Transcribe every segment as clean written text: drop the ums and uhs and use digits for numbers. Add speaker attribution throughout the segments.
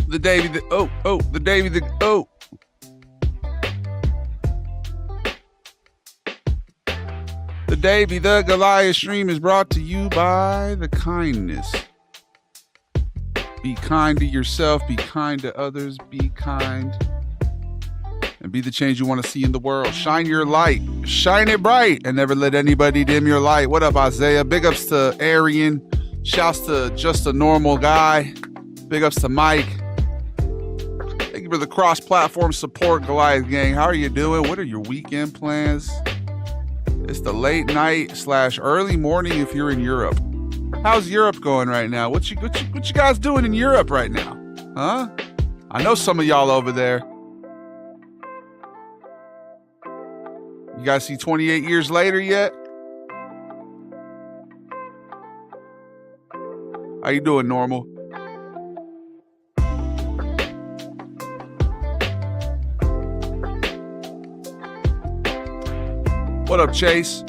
Speaker 1: The Davie, the Davie, The Davie, the Goliath stream is brought to you by the kindness. Be kind to yourself, be kind to others, be kind, and be the change you want to see in the world. Shine your light, shine it bright, and never let anybody dim your light. What up, Isaiah? Big ups to Arian. Shouts to Just a Normal Guy. Big ups to Mike. Thank you for the cross-platform support, Goliath Gang. How are you doing? What are your weekend plans? It's the late night / early morning if you're in Europe. How's Europe going right now? What you guys doing in Europe right now? Huh? I know some of y'all over there. You guys see 28 years later yet? How you doing, Normal? What up, Chase?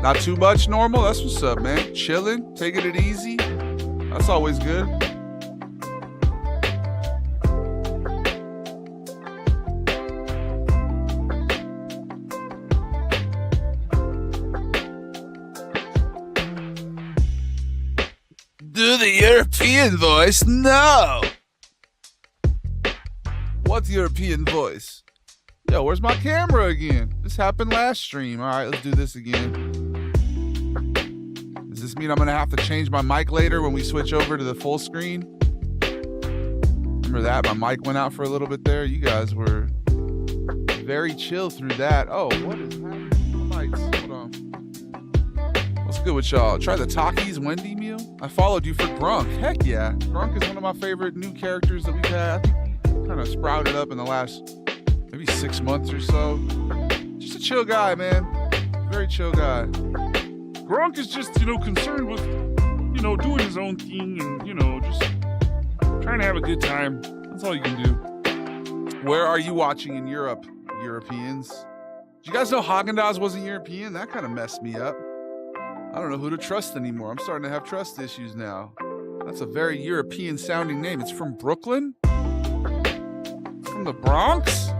Speaker 1: Not too much, Normal? That's what's up, man. Chilling, taking it easy. That's always good. Do the European voice? No! What's European voice? Yo, where's my camera again? This happened last stream. All right, let's do this again. Does this mean I'm going to have to change my mic later when we switch over to the full screen? Remember that? My mic went out for a little bit there. You guys were very chill through that. Oh, what is happening? Lights. Hold on. What's good with y'all? Try the Takis Wendy meal? I followed you for Grunk. Heck yeah. Grunk is one of my favorite new characters that we've had. I think he kind of sprouted up in the last maybe 6 months or so. Just a chill guy, man. Very chill guy. Gronk is just, concerned with, doing his own thing and, just trying to have a good time. That's all you can do. Where are you watching in Europe, Europeans? Did you guys know Haagen-Dazs wasn't European? That kind of messed me up. I don't know who to trust anymore. I'm starting to have trust issues now. That's a very European sounding name. It's from Brooklyn? It's from the Bronx?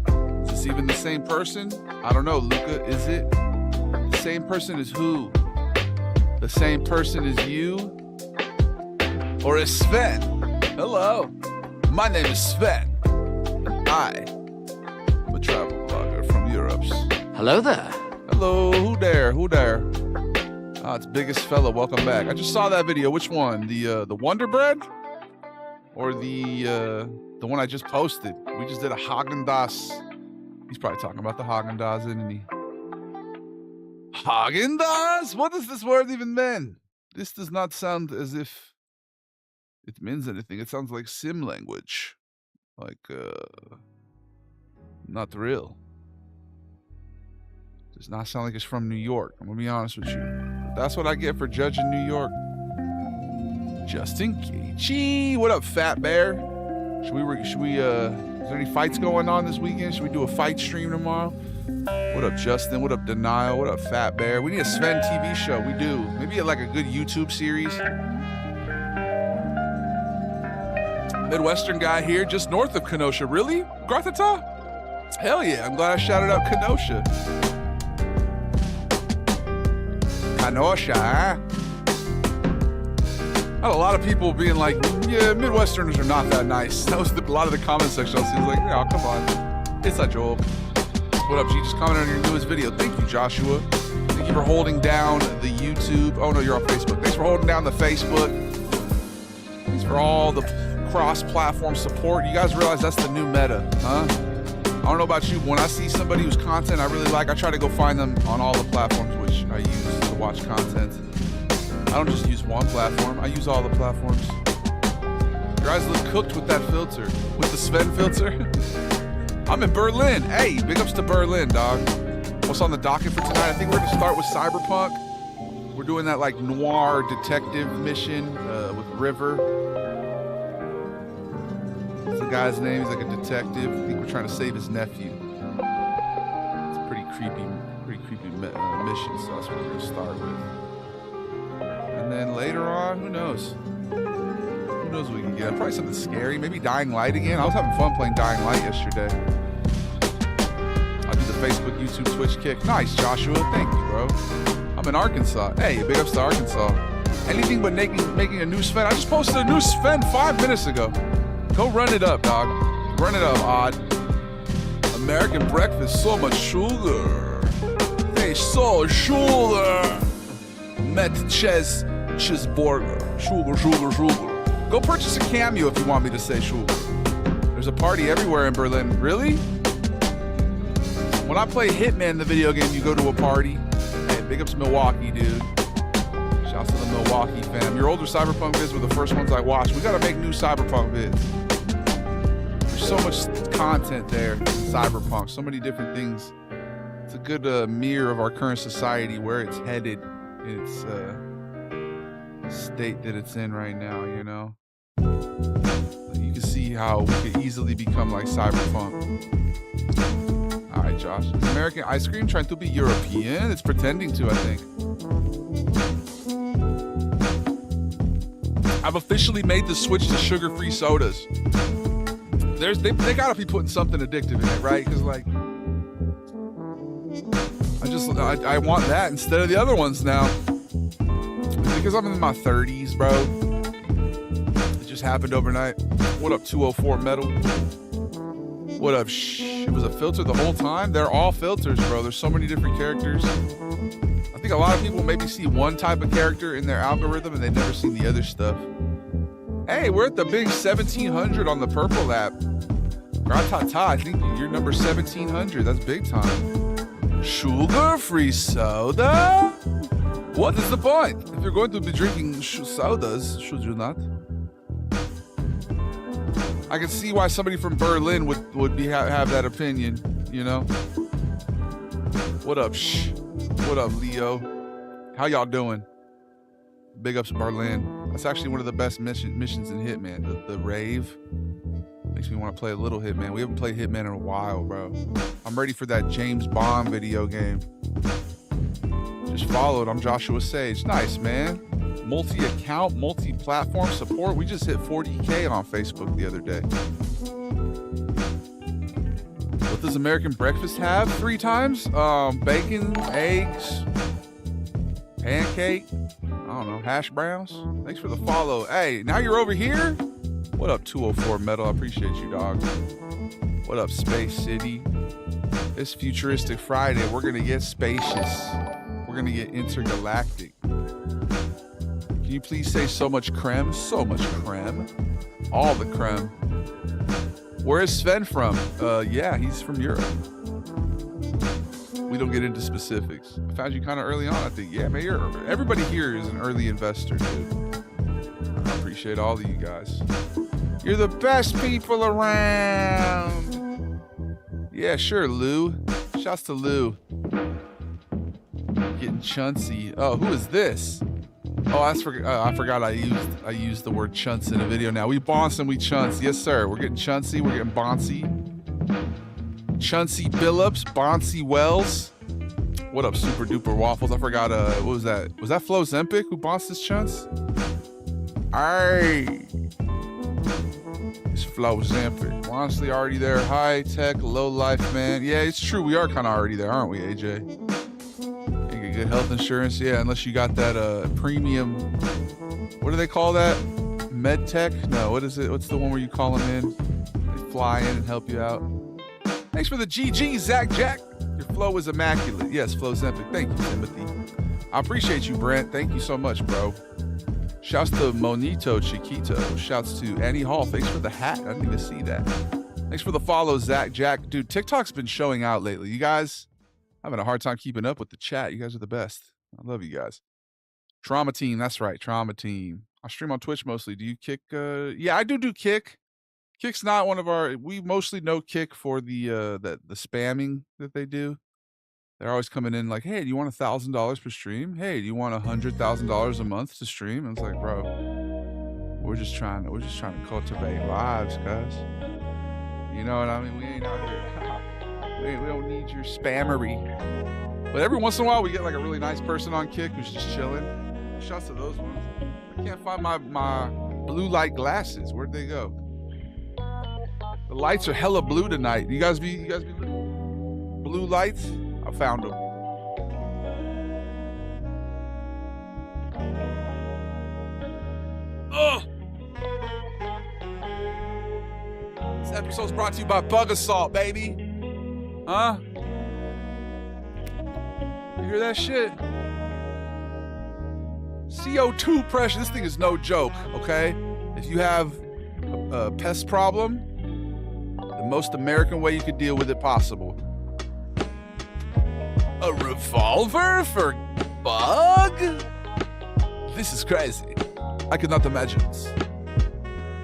Speaker 1: Is this even the same person? I don't know, Luca. Is it? The same person as who? The same person as you? Or is Sven? Hello. My name is Sven. And I am a travel vlogger from Europe.
Speaker 2: Hello there.
Speaker 1: Hello. Who there? Who there? Ah, it's Biggest Fella. Welcome back. I just saw that video. Which one? The Wonder Bread? Or the one I just posted? We just did a Haagen-Dazs. He's probably talking about the Haagen-Dazs, isn't he? Haagen-Dazs? What does this word even mean? This does not sound as if it means anything. It sounds like sim language. Like, not real. Does not sound like it's from New York. I'm gonna be honest with you. But that's what I get for judging New York. Justin KG. What up, Fat Bear? Should we, is there any fights going on this weekend? Should we do a fight stream tomorrow? What up, Justin? What up, Denial? What up, Fat Bear? We need a Sven TV show. We do. Maybe like a good YouTube series. Midwestern guy here, just north of Kenosha. Really? Gratata? Hell yeah. I'm glad I shouted out Kenosha. Kenosha, huh? I had a lot of people being like, yeah, Midwesterners are not that nice. That was a lot of the comment section. I was like, oh, come on. It's a joke. What up, G? Just commented on your newest video. Thank you, Joshua. Thank you for holding down the YouTube. Oh, no, you're on Facebook. Thanks for holding down the Facebook. Thanks for all the cross-platform support. You guys realize that's the new meta, huh? I don't know about you, but when I see somebody whose content I really like, I try to go find them on all the platforms which I use to watch content. I don't just use one platform. I use all the platforms. Your eyes look cooked with that filter. With the Sven filter. I'm in Berlin. Hey, big ups to Berlin, dog. What's on the docket for tonight? I think we're going to start with Cyberpunk. We're doing that like noir detective mission with River. What's the guy's name? He's like a detective. I think we're trying to save his nephew. It's pretty pretty creepy mission, so that's what we're gonna start with. And then later on, who knows? Who knows what we can get? Probably something scary. Maybe Dying Light again. I was having fun playing Dying Light yesterday. I'll do the Facebook, YouTube, Twitch kick. Nice, Joshua. Thank you, bro. I'm in Arkansas. Hey, big ups to Arkansas. Anything but making a new Sven. I just posted a new Sven 5 minutes ago. Go run it up, dog. Run it up, Odd. American breakfast, so much sugar. Hey, so sugar. Met cheeseburger. Sugar, sugar, sugar. Go purchase a Cameo if you want me to say sugar. There's a party everywhere in Berlin. Really? When I play Hitman, the video game, you go to a party. Hey, big ups Milwaukee, dude. Shouts to the Milwaukee fam. Your older Cyberpunk vids were the first ones I watched. We gotta make new Cyberpunk vids. There's so much content there in Cyberpunk, so many different things. It's a good mirror of our current society, where it's headed in its state that it's in right now, you know? You can see how we could easily become like Cyberpunk. All right, Josh. Is American ice cream trying to be European? It's pretending to, I think. I've officially made the switch to sugar-free sodas. They gotta be putting something addictive in it, right? Because like, I want that instead of the other ones now. Because I'm in my 30s, bro. It just happened overnight. What up, 204 Metal? What up? It was a filter the whole time? They're all filters, bro. There's so many different characters. I think a lot of people maybe see one type of character in their algorithm and they've never seen the other stuff. Hey, we're at the big 1700 on the purple app. Gratata, I think you're number 1700. That's big time. Sugar-free soda? What is the point? If you're going to be drinking sodas, should you not? I can see why somebody from Berlin would have that opinion, you know? What up, What up, Leo? How y'all doing? Big ups Berlin. That's actually one of the best missions in Hitman. The rave makes me want to play a little Hitman. We haven't played Hitman in a while, bro. I'm ready for that James Bond video game. Just followed. I'm Joshua Sage. Nice, man. Multi-account, multi-platform support. We just hit 40K on Facebook the other day. What does American breakfast have? 3 times? Bacon, eggs, pancake, I don't know, hash browns. Thanks for the follow. Hey, now you're over here? What up, 204 Metal? I appreciate you, dog. What up, Space City? This futuristic Friday, we're gonna get spacious. We're gonna get intergalactic. Can you please say so much creme? So much creme. All the creme. Where is Sven from? Yeah, he's from Europe. We don't get into specifics. I found you kind of early on, I think. Yeah, man, everybody here is an early investor, dude. I appreciate all of you guys. You're the best people around. Yeah, sure, Lou. Shouts to Lou. Getting chuntsy. Oh, who is this? Oh, I forgot I used the word chunts in a video now. We bonce and we chunts. Yes, sir. We're getting chuntsy. We're getting boncy. Chuntsy Billups. Boncy Wells. What up, Super Duper Waffles? I forgot, what was that? Was that Flo Zempic who bonced his chunts? Aye. It's Flo Zempic. We're honestly already there. High tech, low life, man. Yeah, it's true. We are kind of already there, aren't we, AJ? Good health insurance, yeah, unless you got that premium, what do they call that? Med tech? No, what is it? What's the one where you call them in? They fly in and help you out. Thanks for the GG, Zach Jack. Your flow is immaculate. Yes, Flow Zempic. Thank you, Timothy. I appreciate you, Brent. Thank you so much, bro. Shouts to Monito Chiquito. Shouts to Annie Hall. Thanks for the hat. I didn't even see that. Thanks for the follow, Zach Jack. Dude, TikTok's been showing out lately. You guys, having a hard time keeping up with the chat. You guys are the best. I love you guys. Trauma Team. That's right. Trauma Team. I stream on Twitch mostly. Do you kick? Yeah, I do kick. Kick's not one of our, we mostly know Kick for the spamming that they do. They're always coming in like, hey, do you want $1,000 per stream? Hey, do you want $100,000 a month to stream? And it's like, bro, we're just trying to cultivate lives, guys. You know what I mean? We ain't out here. We don't need your spammery. But every once in a while, we get like a really nice person on Kick who's just chilling. Shouts to those ones. I can't find my blue light glasses. Where'd they go? The lights are hella blue tonight. You guys be blue lights? I found them. Ugh. This episode's brought to you by Bug Assault, baby. Huh? You hear that shit? CO2 pressure. This thing is no joke, okay? If you have a pest problem, the most American way you could deal with it possible. A revolver for bug? This is crazy. I could not imagine.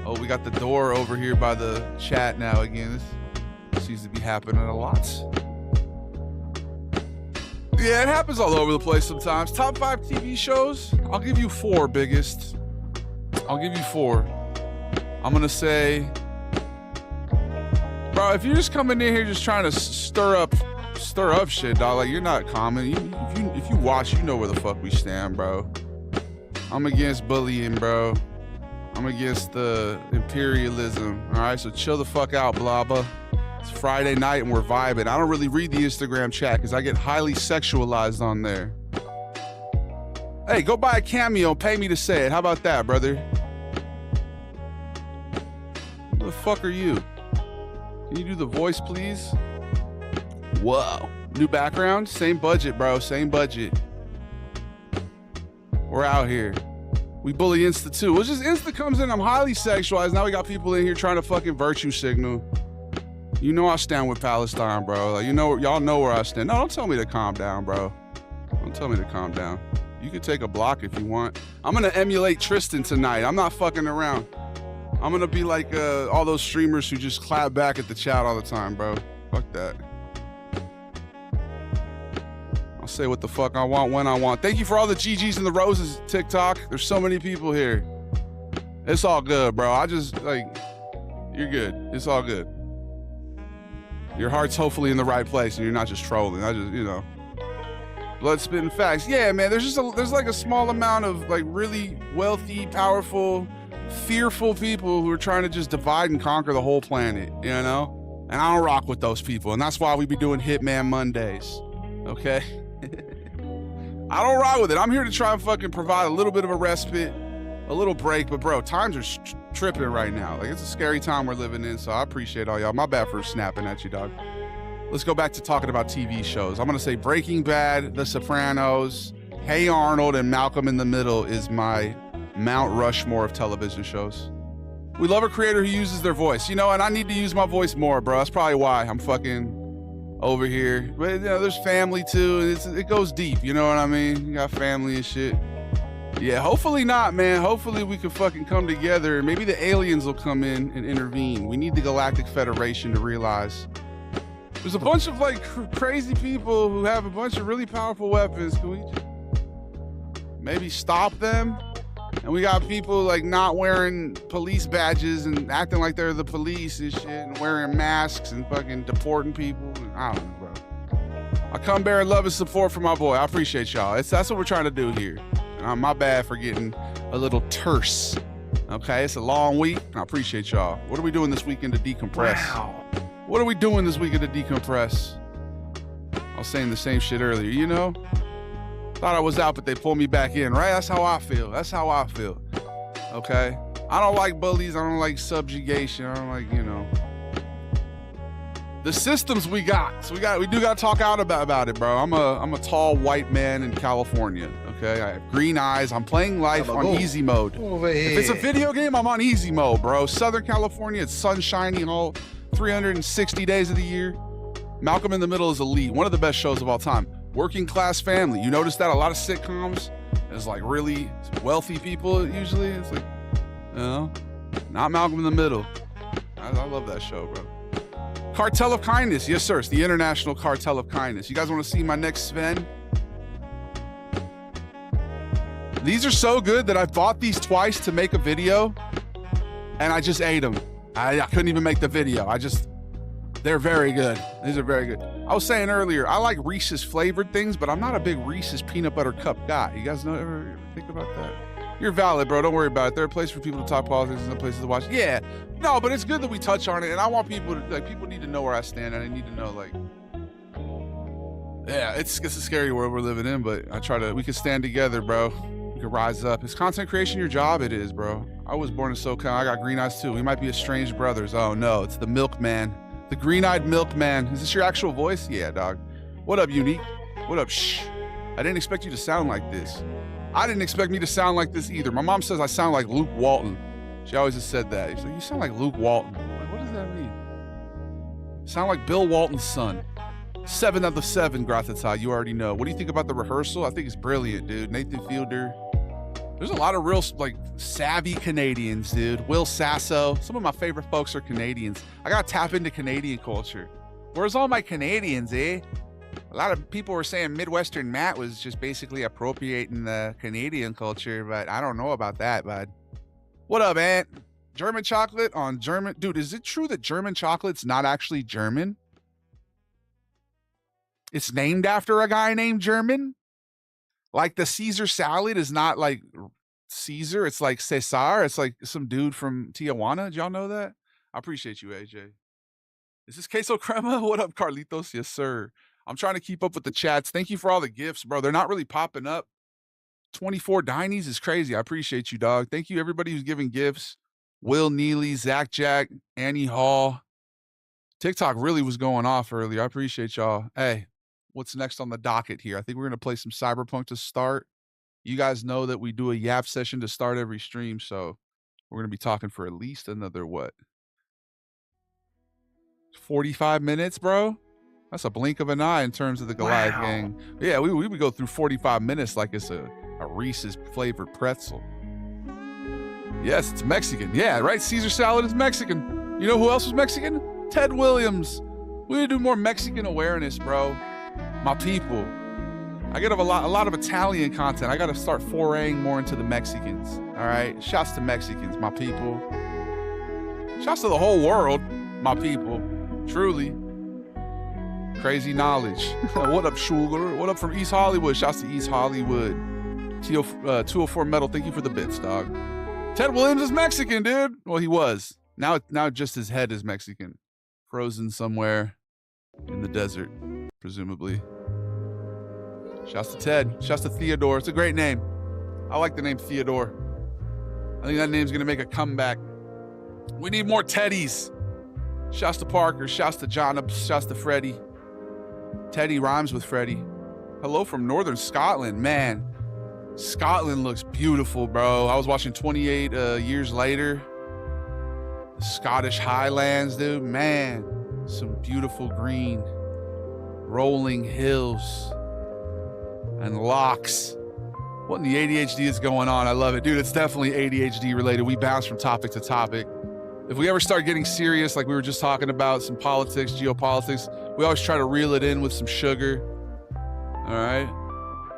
Speaker 1: Oh, we got the door over here by the chat now again. This seems to be happening a lot. Yeah, it happens all over the place sometimes. Top 5 TV shows? I'll give you 4 biggest. I'll give you 4. I'm gonna say, bro, if you're just coming in here just trying to stir up shit, dog, like you're not common. If you watch, you know where the fuck we stand, bro. I'm against bullying, bro. I'm against the imperialism. All right, so chill the fuck out, blah blah. It's Friday night and we're vibing. I don't really read the Instagram chat because I get highly sexualized on there. Hey, go buy a cameo and pay me to say it. How about that, brother? Who the fuck are you? Can you do the voice, please? Whoa. New background? Same budget, bro. Same budget. We're out here. We bully Insta too. Well, just Insta comes in, I'm highly sexualized. Now we got people in here trying to fucking virtue signal. You know I stand with Palestine, bro. Like, you know, y'all know where I stand. No, don't tell me to calm down, bro. Don't tell me to calm down. You can take a block if you want. I'm gonna emulate Tristan tonight. I'm not fucking around. I'm gonna be like all those streamers who just clap back at the chat all the time, bro. Fuck that. I'll say what the fuck I want when I want. Thank you for all the GGs and the roses, TikTok. There's so many people here. It's all good, bro. I just, like, you're good. It's all good. Your heart's hopefully in the right place and you're not just trolling. I just, you know. Blood spitting facts. Yeah, man, there's like a small amount of like really wealthy, powerful, fearful people who are trying to just divide and conquer the whole planet, you know? And I don't rock with those people. And that's why we be doing Hitman Mondays, okay? I don't rock with it. I'm here to try and fucking provide a little bit of a respite, a little break. But bro, times are tripping right now. Like, it's a scary time we're living in. So I appreciate all y'all. My bad for snapping at you, dog. Let's go back to talking about TV shows. I'm gonna say Breaking Bad, The Sopranos, Hey Arnold, and Malcolm in the Middle is my Mount Rushmore of television shows. We love a creator who uses their voice, you know, and I need to use my voice more, bro. That's probably why I'm fucking over here. But, you know, there's family too. It goes deep, you know what I mean? You got family and shit. Yeah, hopefully not, man. Hopefully we can fucking come together. Maybe the aliens will come in and intervene. We need the Galactic Federation to realize there's a bunch of like crazy people who have a bunch of really powerful weapons. Can we maybe stop them? And we got people like not wearing police badges and acting like they're the police and shit and wearing masks and fucking deporting people. And I don't know, bro. I come bearing love and support for my boy. I appreciate y'all. That's what we're trying to do here. And my bad for getting a little terse. Okay, it's a long week. I appreciate y'all. What are we doing this weekend to decompress? Wow. What are we doing this weekend to decompress? I was saying the same shit earlier, you know? Thought I was out, but they pulled me back in, right? That's how I feel. That's how I feel. Okay? I don't like bullies. I don't like subjugation. I don't like, you know, the systems we got. So we do got to talk out about it, bro. I'm a tall white man in California. Okay? I have green eyes. I'm playing life on easy mode. If it's a video game, I'm on easy mode, bro. Southern California, it's sunshiny all 360 days of the year. Malcolm in the Middle is elite. One of the best shows of all time. Working class family. You notice that a lot of sitcoms is like really wealthy people usually. It's like, you know, not Malcolm in the Middle. I love that show, bro. Cartel of Kindness. Yes, sir. It's the International Cartel of Kindness. You guys want to see my next Sven? These are so good that I bought these twice to make a video and I just ate them. I couldn't even make the video. They're very good. These are very good. I was saying earlier, I like Reese's flavored things, but I'm not a big Reese's peanut butter cup guy. You guys know, ever think about that? You're valid, bro. Don't worry about it. There are places for people to talk politics and places to watch. Yeah. No, but it's good that we touch on it. And I want people to, like, people need to know where I stand. And I need to know, like, yeah, it's a scary world we're living in, but we can stand together, bro. We can rise up. Is content creation your job? It is, bro. I was born in SoCal. I got green eyes too. We might be estranged brothers. Oh no, it's the milkman. The green-eyed milkman. Is this your actual voice? Yeah, dog. What up, Unique? What up? Shh. I didn't expect you to sound like this. I didn't expect me to sound like this either. My mom says I sound like Luke Walton. She always has said that. She's like, you sound like Luke Walton. I'm like, what does that mean? Sound like Bill Walton's son. 7 out of 7, Gratata. You already know. What do you think about the rehearsal? I think it's brilliant, dude. Nathan Fielder. There's a lot of real, like, savvy Canadians, dude. Will Sasso. Some of my favorite folks are Canadians. I gotta tap into Canadian culture. Where's all my Canadians, eh? A lot of people were saying Midwestern Matt was just basically appropriating the Canadian culture, but I don't know about that, bud. What up, Ant? German chocolate on German. Dude, is it true that German chocolate's not actually German? It's named after a guy named German? Like the Caesar salad is not like Caesar, it's like Cesar. It's like some dude from Tijuana. Did y'all know that? I appreciate you, AJ. Is this queso crema? What up, Carlitos? Yes, sir. I'm trying to keep up with the chats. Thank you for all the gifts, bro. They're not really popping up. 24 Dinies is crazy. I appreciate you, dog. Thank you, everybody who's giving gifts. Will Neely, Zach Jack, Annie Hall. TikTok really was going off earlier. I appreciate y'all. Hey, what's next on the docket here? I think we're going to play some Cyberpunk to start. You guys know that we do a yap session to start every stream, so we're going to be talking for at least another, 45 minutes, bro? That's a blink of an eye in terms of the Goliath Gang. Yeah, we would go through 45 minutes like it's a Reese's flavored pretzel. Yes, it's Mexican. Yeah, right? Caesar salad is Mexican. You know who else was Mexican? Ted Williams. We need to do more Mexican awareness, bro. My people. I get a lot of Italian content. I got to start foraying more into the Mexicans. All right? Shouts to Mexicans, my people. Shouts to the whole world, my people. Truly. Crazy knowledge. What up, Sugar? What up from East Hollywood? Shouts to East Hollywood. 204 Metal, thank you for the bits, dog. Ted Williams is Mexican, dude. Well, he was. Now just his head is Mexican. Frozen somewhere in the desert, presumably. Shouts to Ted. Shouts to Theodore. It's a great name. I like the name Theodore. I think that name's going to make a comeback. We need more Teddies. Shouts to Parker. Shouts to John. Shouts to Freddie. Teddy rhymes with Freddie. Hello from Northern Scotland. Man, Scotland looks beautiful, bro. I was watching 28 Years Later. The Scottish Highlands, dude. Man, some beautiful green. Rolling hills. And locks. What in the ADHD is going on? I love it. Dude, it's definitely ADHD related. We bounce from topic to topic. If we ever start getting serious, like we were just talking about, some politics, geopolitics, we always try to reel it in with some sugar. All right?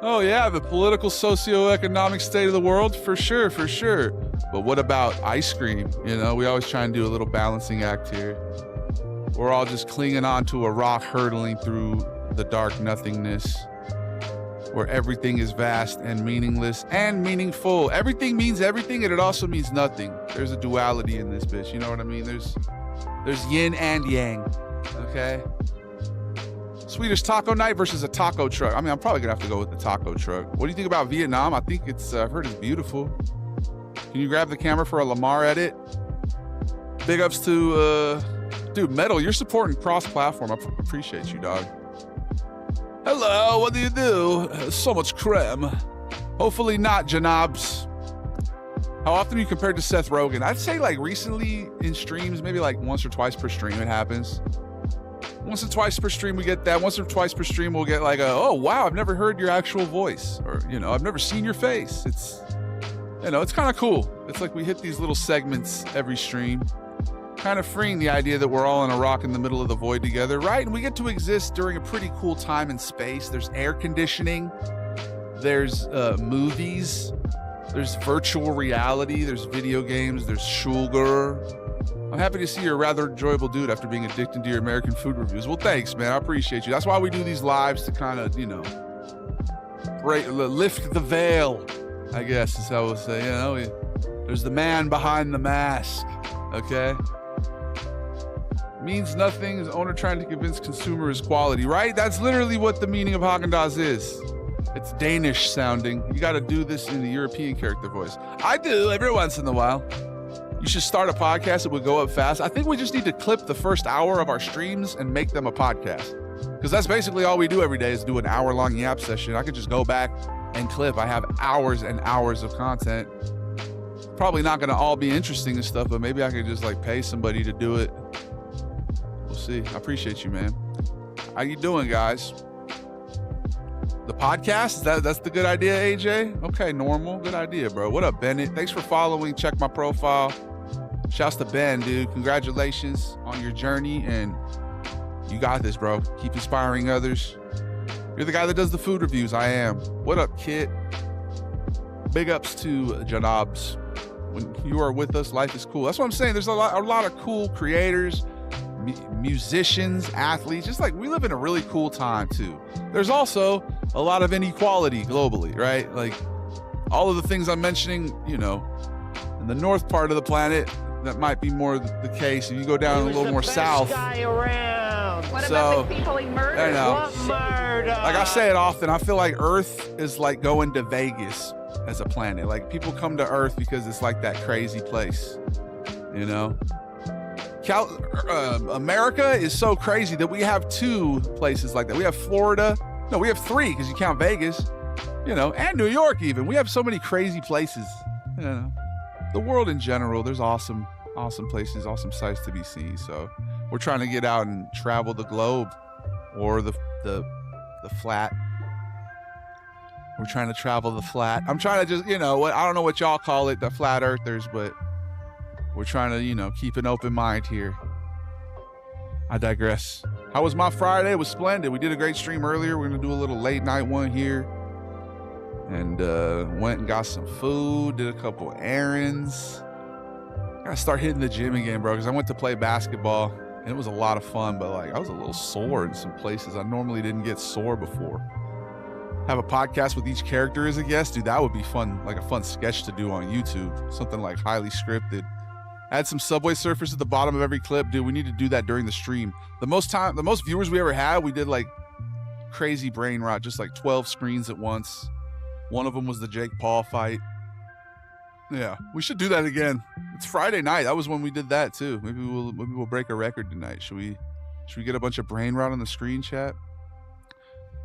Speaker 1: Oh, yeah, the political, socioeconomic state of the world? For sure, for sure. But what about ice cream? You know, we always try and do a little balancing act here. We're all just clinging on to a rock, hurtling through the dark nothingness, where everything is vast and meaningless and meaningful. Everything means everything, and it also means nothing. There's a duality in this bitch, you know what I mean? There's yin and yang, okay? Swedish taco night versus a taco truck. I mean, I'm probably gonna have to go with the taco truck. What do you think about Vietnam? I think it's, I've heard it's beautiful. Can you grab the camera for a Lamar edit? Big ups to, dude, Metal, you're supporting cross-platform. I appreciate you, dog. Hello, what do you do? So much creme. Hopefully not, Janobs. How often are you compared to Seth Rogen? I'd say like recently in streams, maybe like once or twice per stream it happens. Once or twice per stream we get that. Once or twice per stream we'll get like a, oh wow, I've never heard your actual voice. Or, you know, I've never seen your face. It's, you know, it's kind of cool. It's like we hit these little segments every stream. Kind of freeing the idea that we're all in a rock in the middle of the void together, right? And we get to exist during a pretty cool time and space. There's air conditioning, there's movies, there's virtual reality, there's video games, there's sugar, I'm happy to see you're a rather enjoyable dude after being addicted to your American food reviews. Well, thanks, man. I appreciate you. That's why we do these lives, to kind of, lift the veil, I guess is how we'll say. There's the man behind the mask, okay? Means nothing is owner trying to convince consumer is quality, right? That's literally what the meaning of Haagen-Dazs is. It's Danish sounding. You got to do this in the European character voice. I do every once in a while. You should start a podcast. It would go up fast. I think we just need to clip the first hour of our streams and make them a podcast. Because that's basically all we do every day is do an hour-long yap session. I could just go back and clip. I have hours and hours of content. Probably not going to all be interesting and stuff, but maybe I could just pay somebody to do it. We'll see. I appreciate you, man. How you doing, guys? The podcast? That's the good idea, AJ? Okay, normal. Good idea, bro. What up, Bennett? Thanks for following. Check my profile. Shouts to Ben, dude. Congratulations on your journey, and you got this, bro. Keep inspiring others. You're the guy that does the food reviews. I am. What up, Kit? Big ups to Janabs. When you are with us, life is cool. That's what I'm saying. There's a lot of cool creators, musicians, athletes. Just we live in a really cool time too. There's also a lot of inequality globally, right? All of the things I'm mentioning, in the north part of the planet, that might be more the case. If you go down a little more south.
Speaker 2: What about the people he murdered?
Speaker 1: I know.
Speaker 2: What murder?
Speaker 1: Like I say it often, I feel like Earth is like going to Vegas as a planet. People come to Earth because it's that crazy place, America is so crazy that we have 2 places like that. We have Florida. No, we have 3 because you count Vegas, and New York even. We have so many crazy places, The world in general, there's awesome places, awesome sights to be seen. So we're trying to get out and travel the globe, or the flat. We're trying to travel the flat. I'm trying to just, I don't know what y'all call it, the flat earthers, but we're trying to, keep an open mind here. I digress. How was my Friday? It was splendid. We did a great stream earlier. We're going to do a little late night one here. And went and got some food, did a couple errands. Gotta start hitting the gym again, bro, because I went to play basketball, and it was a lot of fun, but I was a little sore in some places. I normally didn't get sore before. Have a podcast with each character as a guest, dude, that would be fun, a fun sketch to do on YouTube. Something highly scripted. Add some Subway Surfers at the bottom of every clip. Dude, we need to do that during the stream. The most viewers we ever had, we did crazy brain rot, just 12 screens at once. One of them was the Jake Paul fight. Yeah, we should do that again. It's Friday night. That was when we did that too. Maybe we'll break a record tonight. Should we get a bunch of brain rot on the screen chat?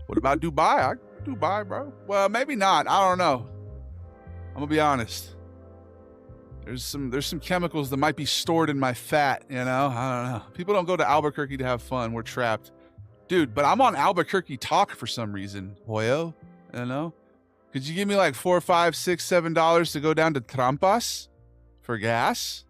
Speaker 1: What about Dubai? Dubai, bro. Well, maybe not. I don't know. I'm gonna be honest. There's some chemicals that might be stored in my fat, I don't know. People don't go to Albuquerque to have fun. We're trapped. Dude, but I'm on Albuquerque talk for some reason. Hoyo, Could you give me $4, $5, $6, $7 to go down to Trampas for gas?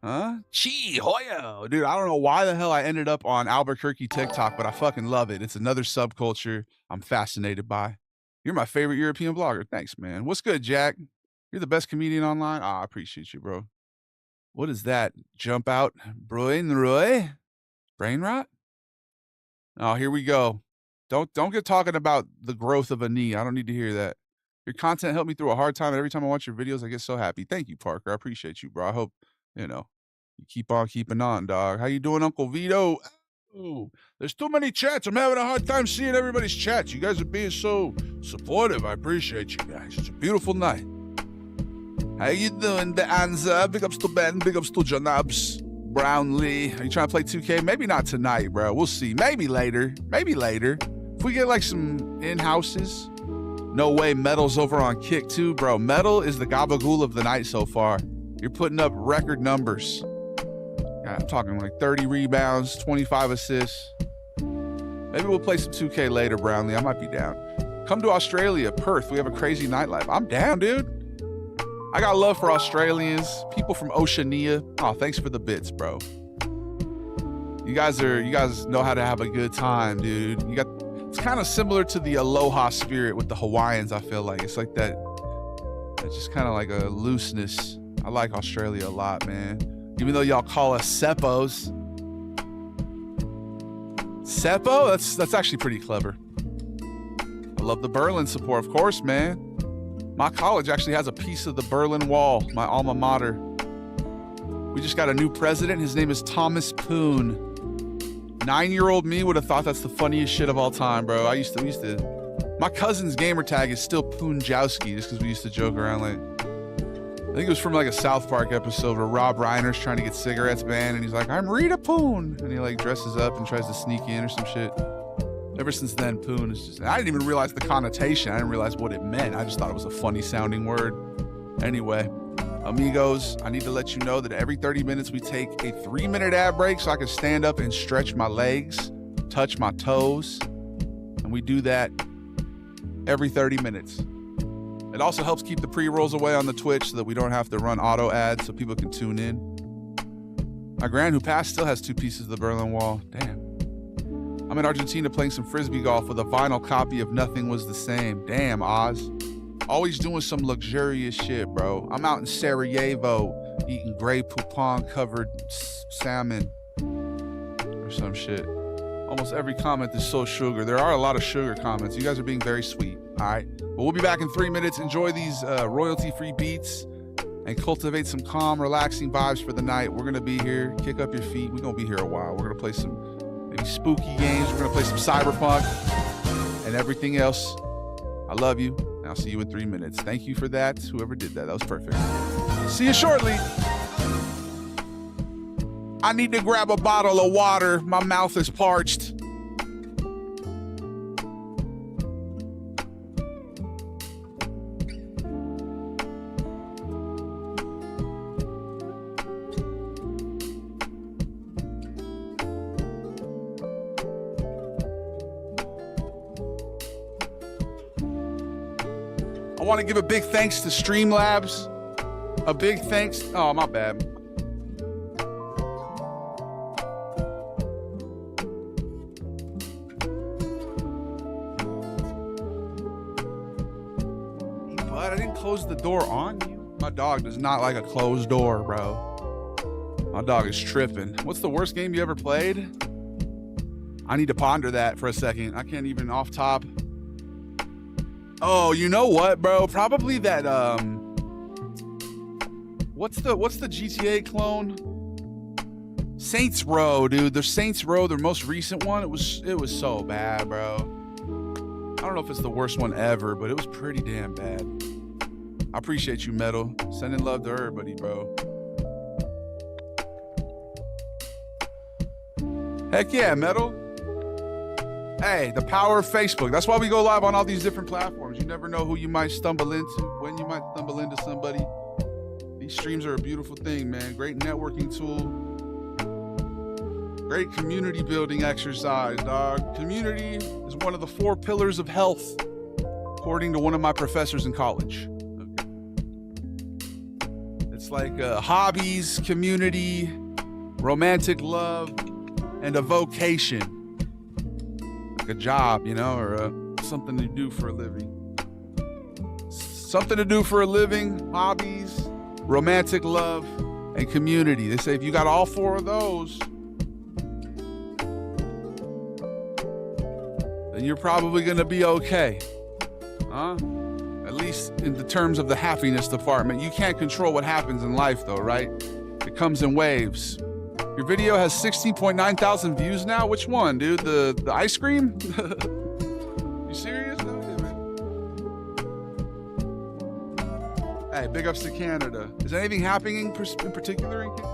Speaker 1: Huh? Chi Hoyo. Dude, I don't know why the hell I ended up on Albuquerque TikTok, but I fucking love it. It's another subculture I'm fascinated by. You're my favorite European blogger. Thanks, man. What's good, Jack? You're the best comedian online. I appreciate you, bro. What is that? Jump out. Brain rot? Oh, here we go. Don't get talking about the growth of a knee. I don't need to hear that. Your content helped me through a hard time, and every time I watch your videos, I get so happy. Thank you, Parker. I appreciate you, bro. I hope, you keep on keeping on, dog. How you doing, Uncle Vito? Ooh, there's too many chats. I'm having a hard time seeing everybody's chats. You guys are being so supportive. I appreciate you guys. It's a beautiful night. How you doing, the Anza? Big ups to Ben. Big ups to Janabs. Brownlee. Are you trying to play 2K? Maybe not tonight, bro. We'll see. Maybe later. If we get some in-houses. No way Metal's over on Kick too, bro. Metal is the gabagool of the night so far. You're putting up record numbers. Yeah, I'm talking 30 rebounds, 25 assists. Maybe we'll play some 2K later, Brownlee. I might be down. Come to Australia, Perth. We have a crazy nightlife. I'm down, dude. I got love for Australians, people from Oceania. Oh, thanks for the bits, bro. You guys know how to have a good time, dude. It's kind of similar to the aloha spirit with the Hawaiians, I feel like. It's that just kind of a looseness. I like Australia a lot, man. Even though y'all call us Seppos. Seppo? That's actually pretty clever. I love the Berlin support, of course, man. My college actually has a piece of the Berlin Wall, my alma mater. We just got a new president. His name is Thomas Poon. 9-year-old me would have thought that's the funniest shit of all time, bro. We used to. My cousin's gamer tag is still Poonjowski, just because we used to joke around like. I think it was from like a South Park episode where Rob Reiner's trying to get cigarettes banned, and he's like, "I'm Rita Poon," and he like dresses up and tries to sneak in or some shit. Ever since then, Poon is just. I didn't even realize the connotation. I didn't realize what it meant. I just thought it was a funny sounding word. Anyway, amigos, I need to let you know that every 30 minutes we take a 3-minute ad break so I can stand up and stretch my legs, touch my toes, and we do that every 30 minutes. It also helps keep the pre-rolls away on the Twitch so that we don't have to run auto ads so people can tune in. My grand who passed still has 2 pieces of the Berlin Wall. Damn. I'm in Argentina playing some frisbee golf with a vinyl copy of Nothing Was the Same. Damn, Oz. Always doing some luxurious shit, bro. I'm out in Sarajevo eating Grey Poupon covered salmon or some shit. Almost every comment is so sugar. There are a lot of sugar comments. You guys are being very sweet. All right. But we'll be back in 3 minutes. Enjoy these royalty-free beats and cultivate some calm, relaxing vibes for the night. We're going to be here. Kick up your feet. We're going to be here a while. We're going to play some maybe spooky games. We're going to play some cyberpunk and everything else. I love you. And I'll see you in 3 minutes. Thank you for that. Whoever did that. That was perfect. See you shortly. I need to grab a bottle of water. My mouth is parched. I want to give a big thanks to Streamlabs. A big thanks. Oh, my bad. But I didn't close the door on you. My dog does not like a closed door, bro. My dog is tripping. What's the worst game you ever played? I need to ponder that for a second. I can't even off top. Oh, you know what, bro? Probably that, what's the GTA clone? Saints Row, dude. The Saints Row, their most recent one, it was so bad, bro. I don't know if it's the worst one ever, but it was pretty damn bad. I appreciate you, Metal. Sending love to everybody, bro. Heck yeah, Metal. Hey, the power of Facebook. That's why we go live on all these different platforms. You never know who you might stumble into, when you might stumble into somebody. These streams are a beautiful thing, man. Great networking tool. Great community building exercise, dog. Community is one of the 4 pillars of health, according to one of my professors in college. Okay. It's like hobbies, community, romantic love, and a vocation. A job, you know, or something to do for a living. Something to do for a living, hobbies, romantic love, and community. They say if you got all 4 of those, then you're probably going to be okay. Huh? At least in the terms of the happiness department. You can't control what happens in life, though, right? It comes in waves. Your video has 16.9 thousand views now? Which one, dude? The ice cream? You serious? No, yeah, man. Hey, big ups to Canada. Is anything happening in particular in Canada?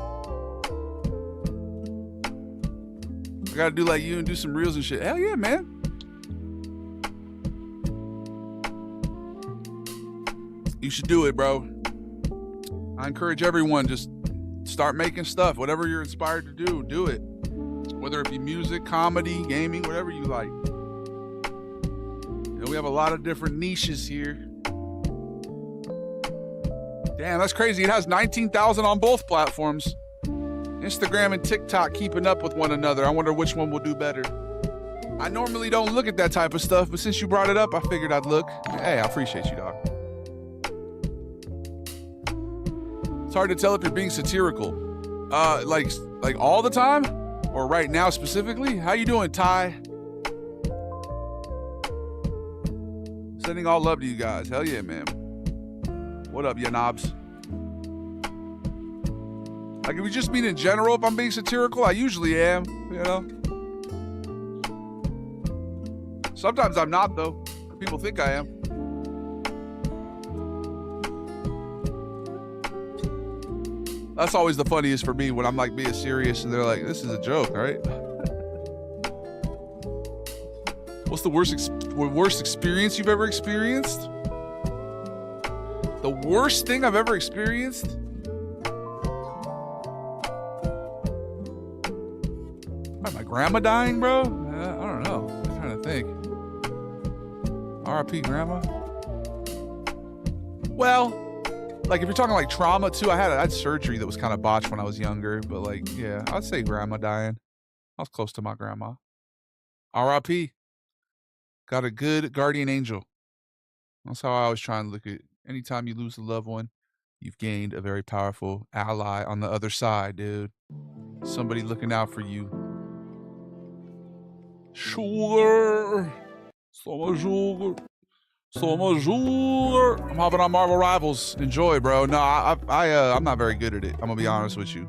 Speaker 1: I gotta do like you and do some reels and shit. Hell yeah, man. You should do it, bro. I encourage everyone, just start making stuff. Whatever you're inspired to do it. Whether it be music, comedy, gaming, whatever you like. You know, we have a lot of different niches here. Damn, that's crazy. It has 19,000 on both platforms. Instagram and TikTok keeping up with one another. I wonder which one will do better. I normally don't look at that type of stuff, but since you brought it up, I figured I'd look. Hey, I appreciate you, dog. It's hard to tell if you're being satirical. Like all the time? Or right now specifically? How you doing, Ty? Sending all love to you guys. Hell yeah, man. What up, ya knobs? Like, if we just mean in general, if I'm being satirical, I usually am, you know? Sometimes I'm not, though. People think I am. That's always the funniest for me when I'm like being serious and they're like, this is a joke, right? What's the worst experience you've ever experienced? The worst thing I've ever experienced? My grandma dying, bro? I don't know. I'm trying to think. R.I.P. grandma. Well, like if you're talking like trauma too, I had surgery that was kind of botched when I was younger, but like, yeah, I'd say grandma dying. I was close to my grandma. R.I.P. Got a good guardian angel. That's how I always try and look at it. Anytime you lose a loved one, you've gained a very powerful ally on the other side, dude. Somebody looking out for you. Sugar. So sugar. So sugar. I'm hopping on Marvel Rivals. Enjoy, bro. No, I'm not very good at it. I'm gonna be honest with you.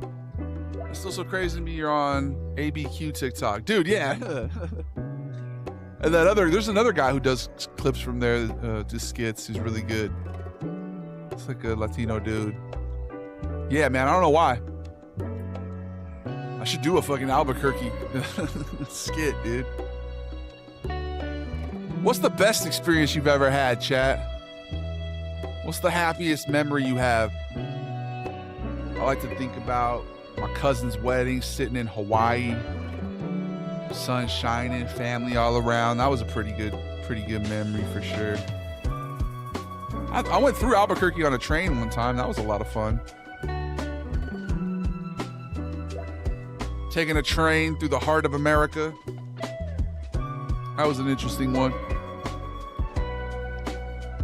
Speaker 1: It's still so crazy to me you're on ABQ TikTok. Dude, yeah. And there's another guy who does clips from there, just skits. He's really good. It's like a Latino dude. Yeah, man, I don't know why. I should do a fucking Albuquerque skit, dude. What's the best experience you've ever had, chat? What's the happiest memory you have? I like to think about my cousin's wedding, sitting in Hawaii. Sun shining, family all around. That was a pretty good memory for sure. I went through Albuquerque on a train one time. That was a lot of fun. Taking a train through the heart of America. That was an interesting one.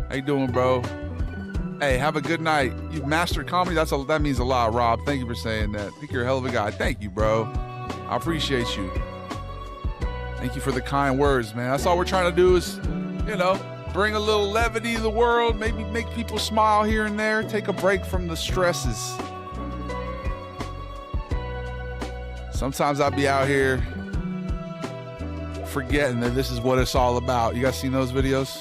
Speaker 1: How you doing, bro? Hey, have a good night. You've mastered comedy. That means a lot, Rob. Thank you for saying that. I think you're a hell of a guy. Thank you, bro. I appreciate you. Thank you for the kind words, man. That's all we're trying to do is, you know, bring a little levity to the world, maybe make people smile here and there, take a break from the stresses. Sometimes I'll be out here forgetting that this is what it's all about. You guys seen those videos?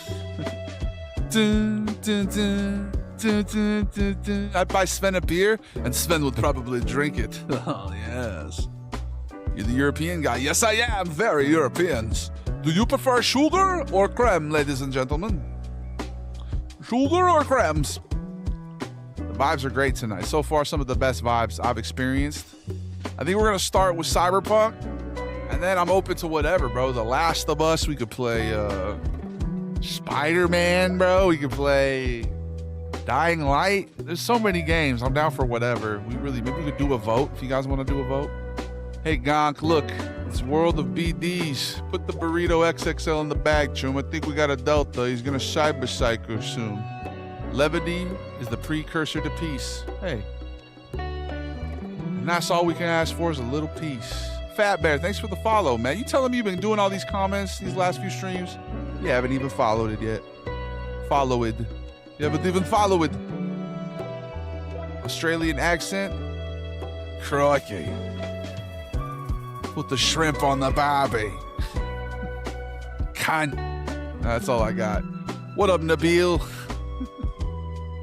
Speaker 1: Dun, dun, dun, dun, dun, dun, dun. I'd buy Sven a beer, and Sven would probably drink it. Oh, yes. You're the European guy. Yes, I am. Very Europeans. Do you prefer sugar or creme, ladies and gentlemen? Sugar or cremes? The vibes are great tonight. So far, some of the best vibes I've experienced. I think we're going to start with Cyberpunk, and then I'm open to whatever, bro. The Last of Us. We could play Spider-Man, bro. We could play Dying Light. There's so many games. I'm down for whatever. Maybe we could do a vote if you guys want to do a vote. Hey, Gonk, look, it's World of BDs. Put the Burrito XXL in the bag, Chum. I think we got a Delta. He's going to cyber psycho soon. Levity is the precursor to peace. Hey. And that's all we can ask for is a little peace. Fat Bear, thanks for the follow, man. You telling me you've been doing all these comments these last few streams? You haven't even followed it yet. Follow it. You haven't even followed it. Australian accent? Crikey. Put the shrimp on the barbie. Cunt. That's all I got. What up, Nabil?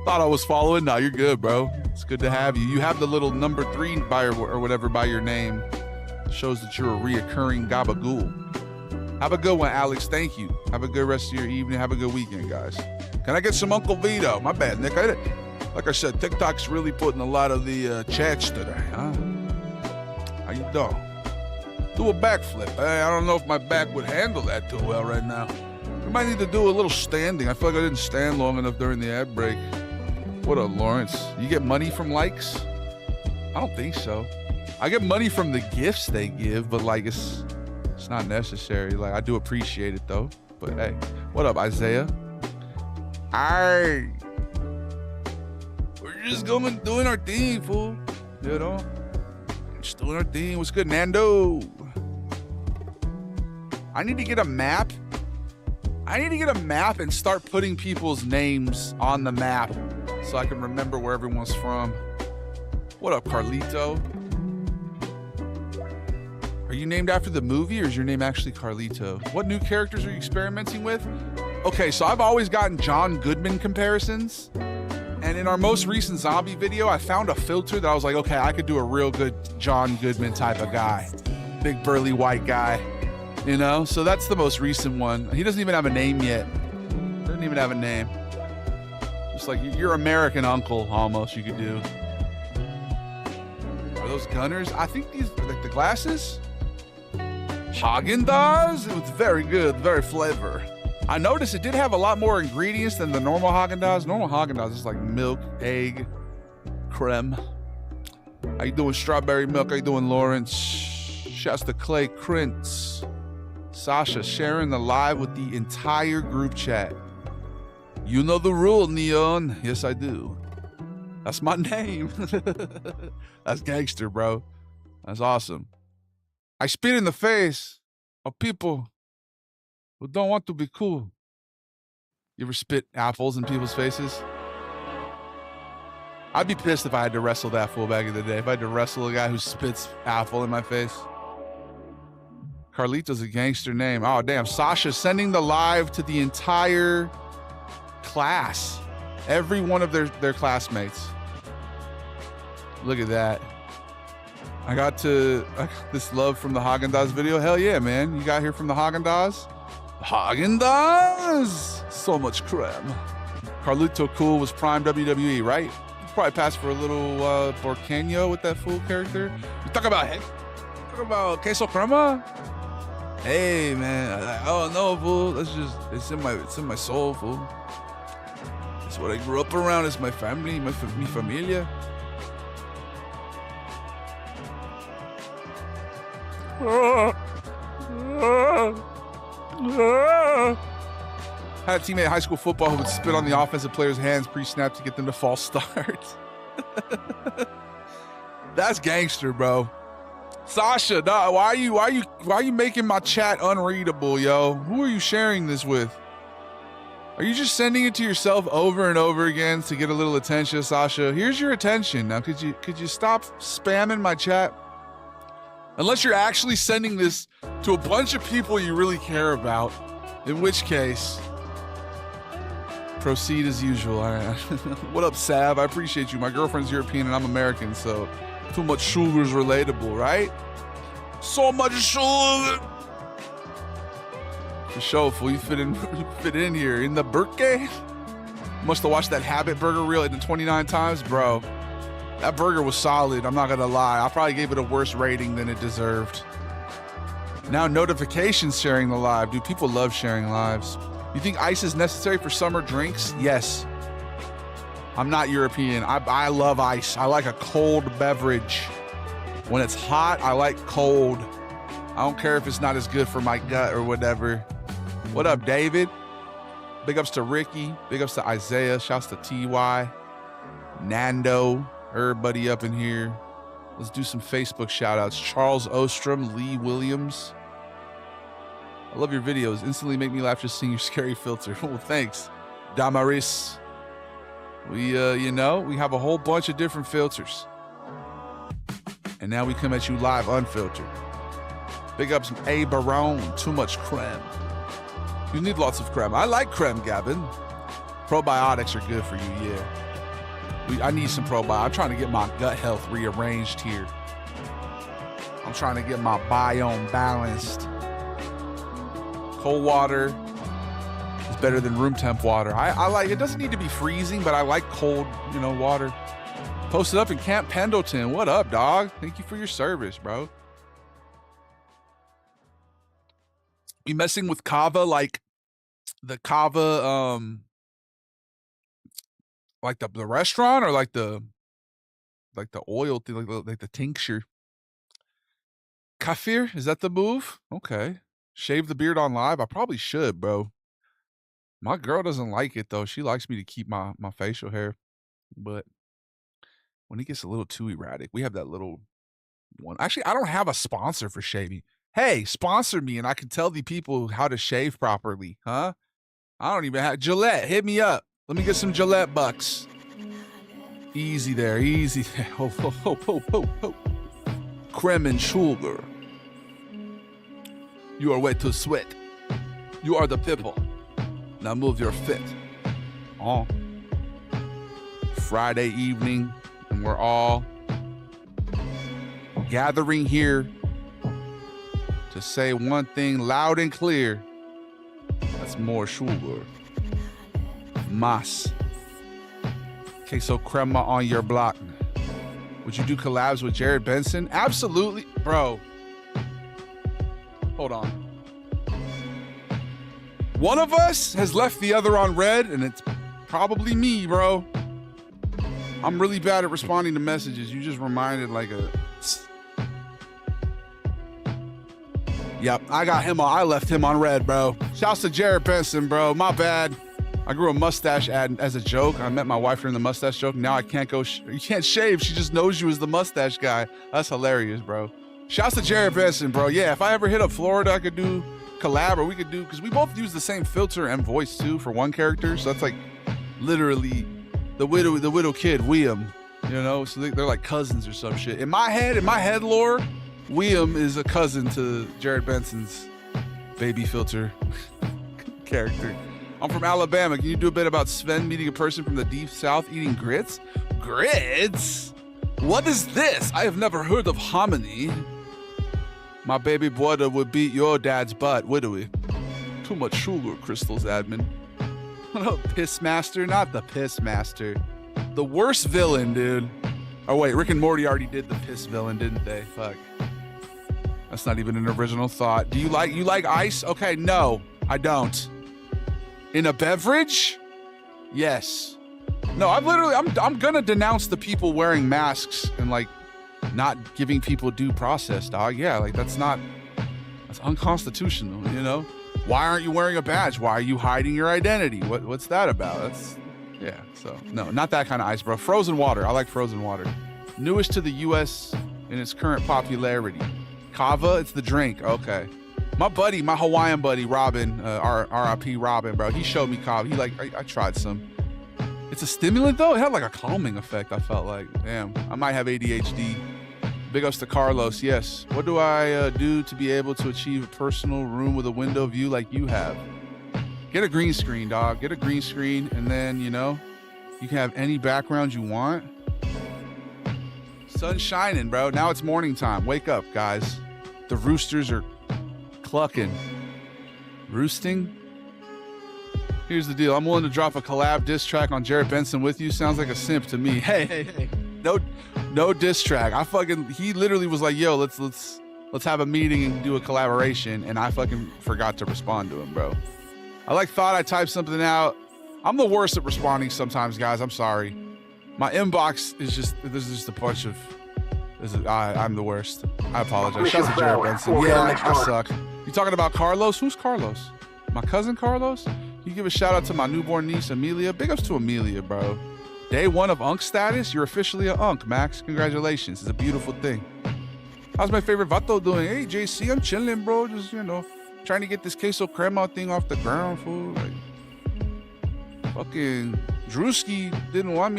Speaker 1: Thought I was following. No, you're good, bro. It's good to have you. You have the little number 3 or whatever by your name. Shows that you're a reoccurring gabagool. Have a good one, Alex. Thank you. Have a good rest of your evening. Have a good weekend, guys. Can I get some Uncle Vito? My bad, Nick. Like I said, TikTok's really putting a lot of the chats today, huh? How you doing? Do a backflip. I don't know if my back would handle that too well right now. We might need to do a little standing. I feel like I didn't stand long enough during the ad break. What up, Lawrence? You get money from likes? I don't think so. I get money from the gifts they give, but like it's not necessary. Like I do appreciate it though. But hey, what up, Isaiah? Aye. We're just doing our thing, fool. You know? Just doing our thing. What's good, Nando? I need to get a map. I need to get a map and start putting people's names on the map so I can remember where everyone's from. What up, Carlito? Are you named after the movie or is your name actually Carlito? What new characters are you experimenting with? Okay, so I've always gotten John Goodman comparisons. And in our most recent zombie video, I found a filter that I was like, okay, I could do a real good John Goodman type of guy. Big burly white guy, you know? So that's the most recent one. He doesn't even have a name yet. Doesn't even have a name. Just like your American uncle almost you could do. Are those Gunners? I think these are like the glasses. Haagen-Dazs? It was very good, very flavor. I noticed it did have a lot more ingredients than the normal Haagen-Dazs. Normal Haagen-Dazs is like milk, egg, creme. How you doing, Strawberry Milk? How you doing, Lawrence? Shouts to Clay Krintz. Sasha sharing the live with the entire group chat. You know the rule, Neon. Yes, I do. That's my name. That's gangster, bro. That's awesome. I spit in the face of people who don't want to be cool. You ever spit apples in people's faces? I'd be pissed if I had to wrestle that fool back in the day. If I had to wrestle a guy who spits apple in my face. Carlito's a gangster name. Oh, damn. Sasha sending the live to the entire class. Every one of their classmates. Look at that. I got this love from the Haagen-Dazs video. Hell yeah, man. You got here from the Haagen-Dazs? Haagen-Dazs! So much creme. Carlito Cool was prime WWE, right? You probably passed for a little Borqueño with that fool character. You talk about queso crema? Hey, man. Oh, no, fool. That's just, it's in my soul, fool. It's what I grew up around. It's my family, mi familia. Had a teammate in high school football who would spit on the offensive player's hands pre-snap to get them to false start. That's gangster, bro. Sasha, nah, why are you making my chat unreadable, yo? Who are you sharing this with? Are you just sending it to yourself over and over again to get a little attention, Sasha? Here's your attention. Now, could you stop spamming my chat? Unless you're actually sending this to a bunch of people you really care about, in which case, proceed as usual. All right. What up, Sav? I appreciate you. My girlfriend's European and I'm American, so too much sugar is relatable, right? So much sugar. For sure, fool. You fit in here. In the birthday? Must have watched that Habit Burger reel 29 times, bro. That burger was solid, I'm not gonna lie. I probably gave it a worse rating than it deserved. Now notifications sharing the live. Dude, people love sharing lives. You think ice is necessary for summer drinks? Yes. I'm not European. I love ice. I like a cold beverage. When it's hot, I like cold. I don't care if it's not as good for my gut or whatever. What up, David? Big ups to Ricky. Big ups to Isaiah. Shouts to TY. Nando. Everybody up in here. Let's do some Facebook shout outs. Charles Ostrom, Lee Williams. I love your videos. Instantly make me laugh just seeing your scary filter. Well, thanks. Damaris. We, you know, we have a whole bunch of different filters. And now we come at you live unfiltered. Big ups A Barone. Too much creme. You need lots of creme. I like creme, Gavin. Probiotics are good for you, yeah. I need some probiotics. I'm trying to get my gut health rearranged here. I'm trying to get my biome balanced. Cold water is better than room temp water. I like, it doesn't need to be freezing, but I like cold, you know, water. Posted up in Camp Pendleton. What up, dog? Thank you for your service, bro. You messing with kava, like the kava, like the restaurant, or like the oil thing, like the tincture. Kafir, is that the move? Okay. Shave the beard on live? I probably should, bro. My girl doesn't like it though. She likes me to keep my facial hair, but when it gets a little too erratic, we have that little one. Actually, I don't have a sponsor for shaving. Hey, sponsor me and I can tell the people how to shave properly, huh? I don't even have Gillette. Hit me up. Let me get some Gillette bucks. Easy there, easy there. Ho, ho, ho, ho, ho, ho. Creme and sugar. You are wet to sweat. You are the people. Now move your fit. Oh. Friday evening, and we're all gathering here to say one thing loud and clear. That's more sugar. Mas. Queso crema on your block. Would you do collabs with Jared Benson? Absolutely. Bro. Hold on. One of us has left the other on red, and it's probably me, bro. I'm really bad at responding to messages. You just reminded like a... Yep, I left him on red, bro. Shouts to Jared Benson, bro. My bad. I grew a mustache ad as a joke. I met my wife during the mustache joke. Now I can't go, you can't shave. She just knows you as the mustache guy. That's hilarious, bro. Shouts to Jared Benson, bro. Yeah, if I ever hit up Florida, I could do collab, or we could do, because we both use the same filter and voice too for one character. So that's like literally the widow kid, William, you know? So they're like cousins or some shit. In my head lore, William is a cousin to Jared Benson's baby filter character. I'm from Alabama. Can you do a bit about Sven meeting a person from the deep south eating grits? Grits? What is this? I have never heard of hominy. My baby brother would beat your dad's butt, would we? Too much sugar, Crystal's admin. Piss master, not the piss master. The worst villain, dude. Oh wait, Rick and Morty already did the piss villain, didn't they? Fuck. That's not even an original thought. Do you like ice? Okay, no, I don't. In a beverage? Yes. No, I'm gonna denounce the people wearing masks and like not giving people due process, dog. Yeah, like that's unconstitutional, you know? Why aren't you wearing a badge? Why are you hiding your identity? What's that about? Yeah, so no, not that kind of ice, bro. Frozen water, I like frozen water. Newest to the US in its current popularity. Kava, it's the drink, okay. My Hawaiian buddy, Robin, RIP Robin, bro, he showed me kava. I tried some. It's a stimulant though? It had like a calming effect, I felt like. Damn, I might have ADHD. Big ups to Carlos, yes. What do I do to be able to achieve a personal room with a window view like you have? Get a green screen, dog. Get a green screen, and then, you know, you can have any background you want. Sun's shining, bro. Now it's morning time. Wake up, guys. The roosters are clucking. Roosting? Here's the deal. I'm willing to drop a collab diss track on Jared Benson with you. Sounds like a simp to me. Hey. No diss track. He literally was like, yo, let's have a meeting and do a collaboration, and I fucking forgot to respond to him, bro. I thought I typed something out. I'm the worst at responding sometimes, guys. I'm sorry. My inbox is there's just a bunch of, I'm the worst. I apologize. Shout out to Jared Benson. Yeah, I suck. You talking about Carlos? Who's Carlos? My cousin Carlos? You give a shout out to my newborn niece, Amelia. Big ups to Amelia, bro. Day 1 of Unk status? You're officially an Unk, Max. Congratulations. It's a beautiful thing. How's my favorite Vato doing? Hey, JC, I'm chilling, bro. Just, you know, trying to get this queso crema thing off the ground, fool. Like, fucking Drewski didn't want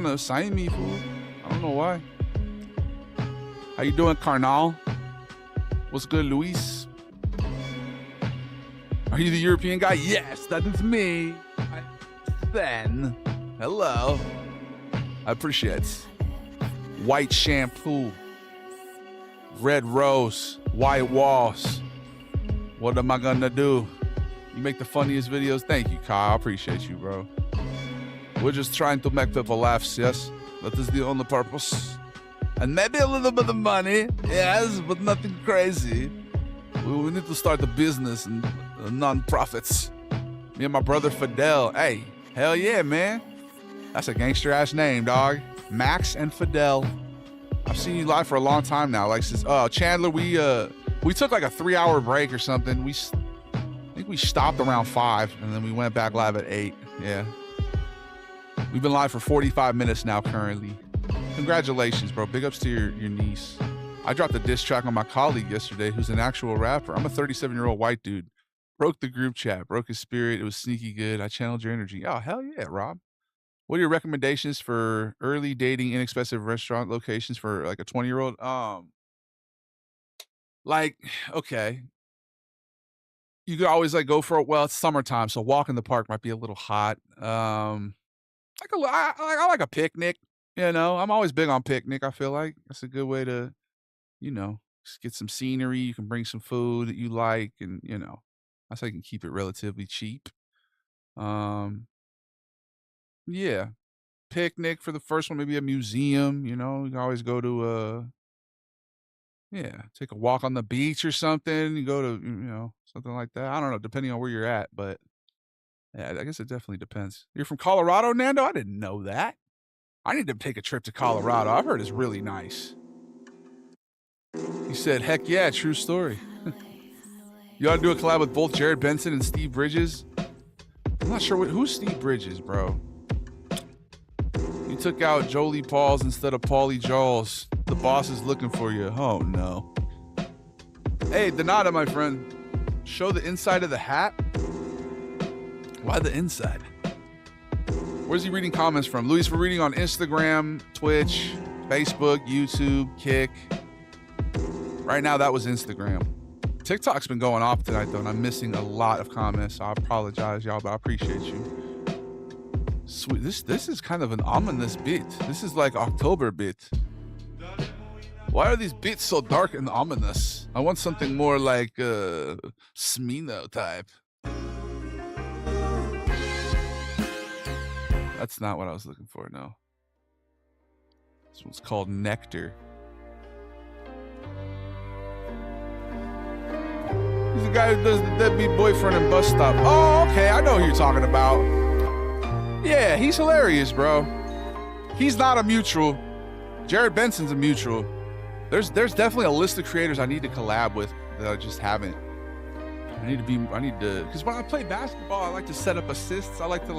Speaker 1: to sign me, fool. I don't know why. How you doing, Carnal? What's good, Luis? Are you the European guy? Yes, that is me. Then, hello. I appreciate it. White shampoo. Red rose. White walls. What am I gonna do? You make the funniest videos. Thank you, Kyle. I appreciate you, bro. We're just trying to make people laugh, yes? That is the only purpose. And maybe a little bit of money, yes, but nothing crazy. We need to start a business and non-profits. Me and my brother Fidel. Hey, hell yeah, man. That's a gangster-ass name, dog. Max and Fidel. I've seen you live for a long time now. Like, since Chandler, we took like a 3-hour break or something. I think we stopped around 5, and then we went back live at 8. Yeah. We've been live for 45 minutes now currently. Congratulations, bro. Big ups to your niece. I dropped a diss track on my colleague yesterday who's an actual rapper. I'm a 37-year-old white dude. Broke the group chat, broke his spirit. It was sneaky good. I channeled your energy. Oh, hell yeah, Rob. What are your recommendations for early dating, inexpensive restaurant locations for like a 20-year-old? Like, okay. You could always like go for well, it's summertime, so walk in the park might be a little hot. I like a picnic. You know, I'm always big on picnic. I feel like that's a good way to, just get some scenery. You can bring some food that you like, and that's how you can keep it relatively cheap. Um, yeah, picnic for the first one, maybe a museum. You can always go to take a walk on the beach or something. You go to something like that. I don't know, depending on where you're at, but yeah, I guess it definitely depends. You're from Colorado, Nando? I didn't know that. I need to take a trip to Colorado. I've heard it's really nice. He said, heck yeah, true story. You ought to do a collab with both Jared Benson and Steve Bridges. I'm not sure who's Steve Bridges, bro. You took out Jolie Pauls instead of Paulie Jaws. The boss is looking for you. Oh, no. Hey, Donata, my friend. Show the inside of the hat? Why the inside? Where's he reading comments from? Luis, we're reading on Instagram, Twitch, Facebook, YouTube, Kick. Right now, that was Instagram. TikTok's been going off tonight, though, and I'm missing a lot of comments. So I apologize, y'all, but I appreciate you. Sweet. This is kind of an ominous beat. This is like October beat. Why are these beats so dark and ominous? I want something more like Smino type. That's not what I was looking for, no. This one's called Nectar. He's the guy who does the deadbeat boyfriend and bus stop. Oh, okay, I know who you're talking about. Yeah, he's hilarious, bro. He's not a mutual. Jared Benson's a mutual. There's definitely a list of creators I need to collab with that I just haven't. Because when I play basketball, I like to set up assists. I like to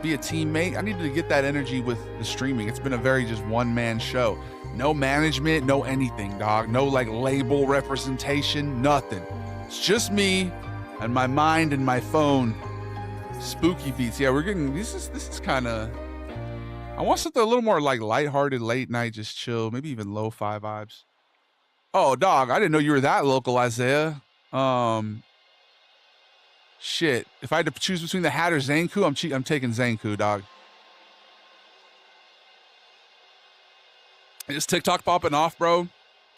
Speaker 1: be a teammate. I need to get that energy with the streaming. It's been a very just one-man show. No management, no anything, dog. No label representation, nothing. It's just me and my mind and my phone. Spooky beats. Yeah, we're getting, this is kind of, I want something a little more lighthearted, late night, just chill, maybe even lo-fi vibes. Oh, dog, I didn't know you were that local, Isaiah. Shit. If I had to choose between the hat or Zanku, I'm taking Zanku, dog. Is TikTok popping off, bro?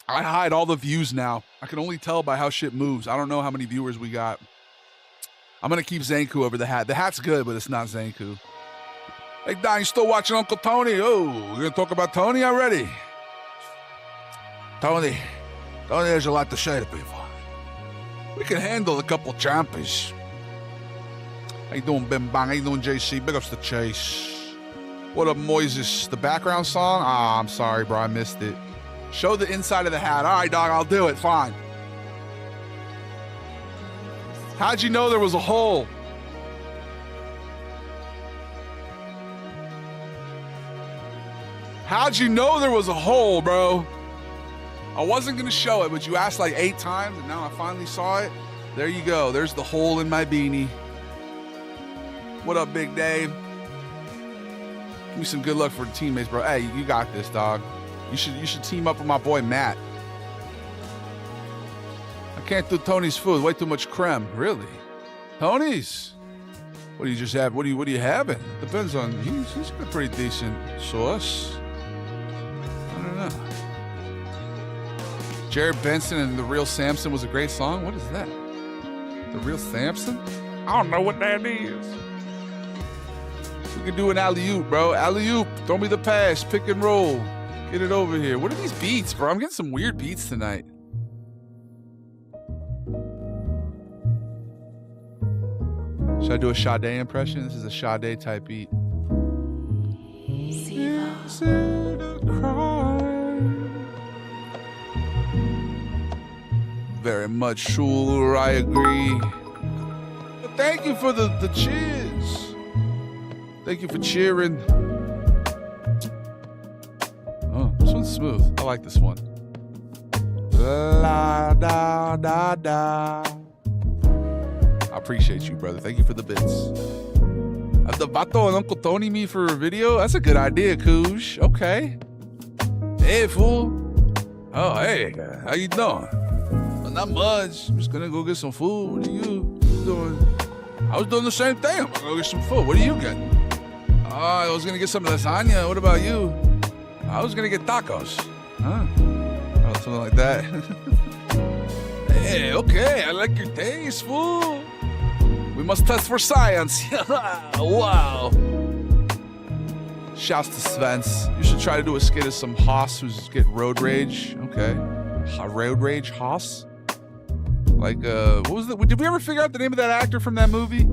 Speaker 1: I hide all the views now. I can only tell by how shit moves. I don't know how many viewers we got. I'm going to keep Zanku over the hat. The hat's good, but it's not Zanku. Hey, Don, you still watching Uncle Tony? Oh, we're going to talk about Tony already? Tony has a lot to say to people. We can handle a couple champions. How you doing, Bim Bang? How you doing, JC? Big ups to Chase. What up, Moises? The background song? Ah, I'm sorry, bro. I missed it. Show the inside of the hat. All right, dog. I'll do it. Fine. How'd you know there was a hole? How'd you know there was a hole, bro? I wasn't going to show it, but you asked 8 times, and now I finally saw it. There you go. There's the hole in my beanie. What up, Big Dave? Give me some good luck for the teammates, bro. Hey, you got this, dog. You should team up with my boy, Matt. I can't do Tony's food. Way too much creme. Really? Tony's? What do you just have? What are you having? Depends on, he's got pretty decent sauce. I don't know. Jared Benson and The Real Samson was a great song. What is that? The Real Samson? I don't know what that is. We can do an alley-oop, bro. Alley-oop. Throw me the pass. Pick and roll. Get it over here. What are these beats, bro? I'm getting some weird beats tonight. Should I do a Sade impression? This is a Sade type beat. Very much sure, I agree. But thank you for the cheers. Thank you for cheering. This one's smooth. I like this one. La da da da. I appreciate you, brother. Thank you for the bits. Have the Vato and Uncle Tony me for a video? That's a good idea, Koosh. Okay. Hey, fool. Oh, hey. How you doing? Well, not much. I'm just gonna go get some food. What are you doing? I was doing the same thing. I'm gonna go get some food. What are you getting? Oh, I was gonna get some lasagna. What about you? I was gonna get tacos. Huh? Oh, something like that. Hey, okay. I like your taste, fool. We must test for science. Wow. Shouts to Svens. You should try to do a skit of some Haas who's getting road rage. Okay. Road rage Haas? Like, what was the... Did we ever figure out the name of that actor from that movie?